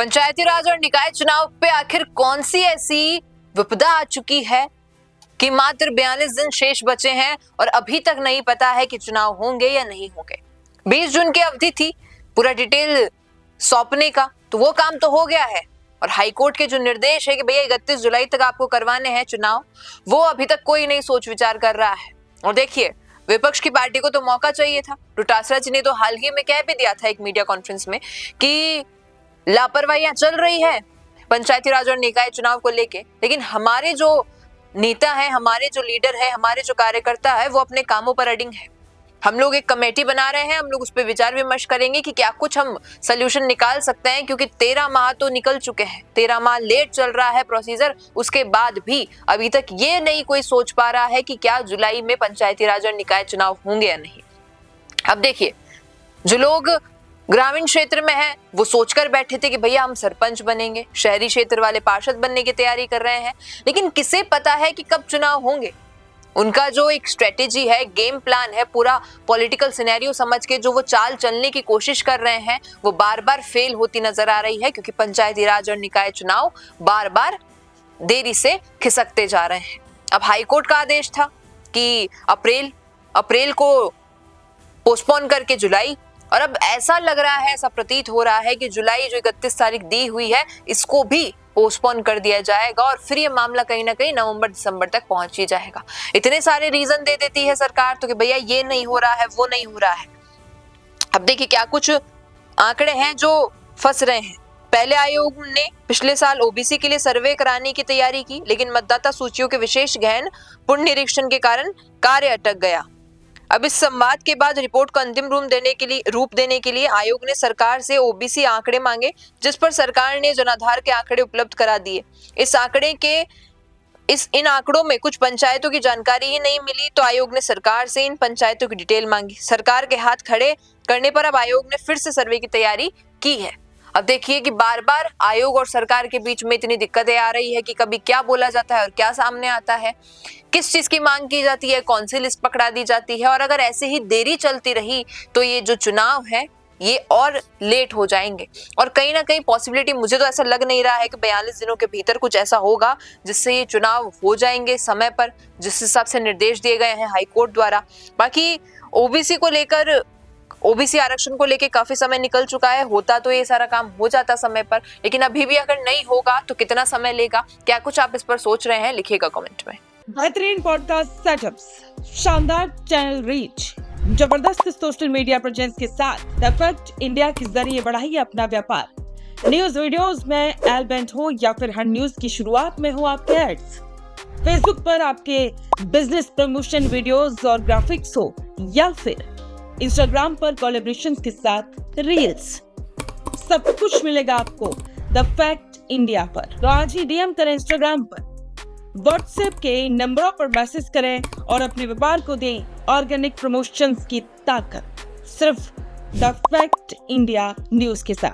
पंचायती राज और निकाय चुनाव पे आखिर कौन सी ऐसी विपदा आ चुकी है कि मात्र 42 दिन शेष बचे हैं और अभी तक नहीं पता है कि चुनाव होंगे या नहीं होंगे। 20 जून की अवधि थी पूरा डिटेल सौंपने का, तो वो काम तो हो गया है और हाईकोर्ट के जो निर्देश है कि भैया 31 जुलाई तक आपको करवाने हैं चुनाव, वो अभी तक कोई नहीं सोच विचार कर रहा है। और देखिए, विपक्ष की पार्टी को तो मौका चाहिए था। डोटासरा जी ने तो हाल ही में कह भी दिया था एक मीडिया कॉन्फ्रेंस में कि लापरवाहियां चल रही है पंचायती राज और निकाय चुनाव को लेके, लेकिन हमारे जो नेता है, हमारे जो लीडर है, हमारे जो कार्यकर्ता है, वो अपने कामों पर अडिग है। हम लोग एक कमेटी बना रहे हैं, हम लोग उस पर विचार विमर्श करेंगे कि क्या कुछ हम सोल्यूशन निकाल सकते हैं, क्योंकि 13 माह तो निकल चुके हैं, 13 माह लेट चल रहा है प्रोसीजर। उसके बाद भी अभी तक ये नहीं कोई सोच पा रहा है कि क्या जुलाई में पंचायती राज और निकाय चुनाव होंगे या नहीं। अब देखिए, जो लोग ग्रामीण क्षेत्र में है वो सोचकर बैठे थे कि भैया हम सरपंच बनेंगे, शहरी क्षेत्र वाले पार्षद बनने की तैयारी कर रहे हैं, लेकिन किसे पता है कि कब चुनाव होंगे। उनका जो एक स्ट्रेटेजी है, गेम प्लान है, पूरा पॉलिटिकल सिनेरियो समझ के जो वो चाल चलने की कोशिश कर रहे हैं, वो बार बार फेल होती नजर आ रही है, क्योंकि पंचायती राज और निकाय चुनाव बार बार देरी से खिसकते जा रहे हैं। अब हाईकोर्ट का आदेश था कि अप्रैल को पोस्टपोन करके जुलाई, और अब ऐसा लग रहा है, ऐसा प्रतीत हो रहा है कि जुलाई जो 31 तारीख दी हुई है, इसको भी पोस्टपोन कर दिया जाएगा और फिर ये मामला कहीं ना कहीं नवंबर दिसंबर तक पहुंच ही जाएगा। इतने सारे रीजन दे देती है सरकार तो कि भैया ये नहीं हो रहा है, वो नहीं हो रहा है। अब देखिए, क्या कुछ आंकड़े हैं जो फंस रहे हैं। पहले आयोग ने पिछले साल ओबीसी के लिए सर्वे कराने की तैयारी की, लेकिन मतदाता सूचियों के विशेष गहन पुनर्निरीक्षण के कारण कार्य अटक गया। अब इस संवाद के बाद रिपोर्ट को अंतिम रूप देने के लिए आयोग ने सरकार से ओबीसी आंकड़े मांगे, जिस पर सरकार ने जनाधार के आंकड़े उपलब्ध करा दिए। इन आंकड़ों में कुछ पंचायतों की जानकारी ही नहीं मिली, तो आयोग ने सरकार से इन पंचायतों की डिटेल मांगी। सरकार के हाथ खड़े करने पर अब आयोग ने फिर से सर्वे की तैयारी की है। अब देखिए कि बार बार आयोग और सरकार के बीच में इतनी दिक्कतें आ रही है कि कभी क्या बोला जाता है और क्या सामने आता है, किस चीज की मांग की जाती है, कौन सी लिस्ट पकड़ा दी जाती है। और अगर ऐसे ही देरी चलती रही तो ये जो चुनाव है ये और लेट हो जाएंगे। और कहीं ना कहीं पॉसिबिलिटी, मुझे तो ऐसा लग नहीं रहा है कि 42 दिनों के भीतर कुछ ऐसा होगा जिससे ये चुनाव हो जाएंगे समय पर, जिस हिसाब से निर्देश दिए गए हैं हाईकोर्ट द्वारा। बाकी ओबीसी आरक्षण को लेके काफी समय निकल चुका है, होता तो ये सारा काम हो जाता समय पर, लेकिन अभी भी अगर नहीं होगा तो कितना समय लेगा, क्या कुछ आप इस पर सोच रहे हैं, लिखिएगा कमेंट में। बेहतरीन पॉडकास्ट सेटअप्स, शानदार चैनल रीच, जबरदस्त सोशल मीडिया प्रेजेंस के साथ द फैक्ट इंडिया के जरिए बढ़ाइए अपना व्यापार। न्यूज वीडियोस में एलबेंट हो या फिर हर न्यूज की शुरुआत में हो आपके एड्स, फेसबुक पर आपके बिजनेस प्रमोशन वीडियोस और ग्राफिक्स हो, या फिर इंस्टाग्राम पर कोलैबोरेशंस के साथ रील्स, सब कुछ मिलेगा आपको द फैक्ट इंडिया पर। तो आज ही डीएम करें इंस्टाग्राम पर, व्हाट्सएप के नंबरों पर मैसेज करें और अपने व्यापार को दें ऑर्गेनिक प्रमोशंस की ताकत, सिर्फ द फैक्ट इंडिया न्यूज के साथ।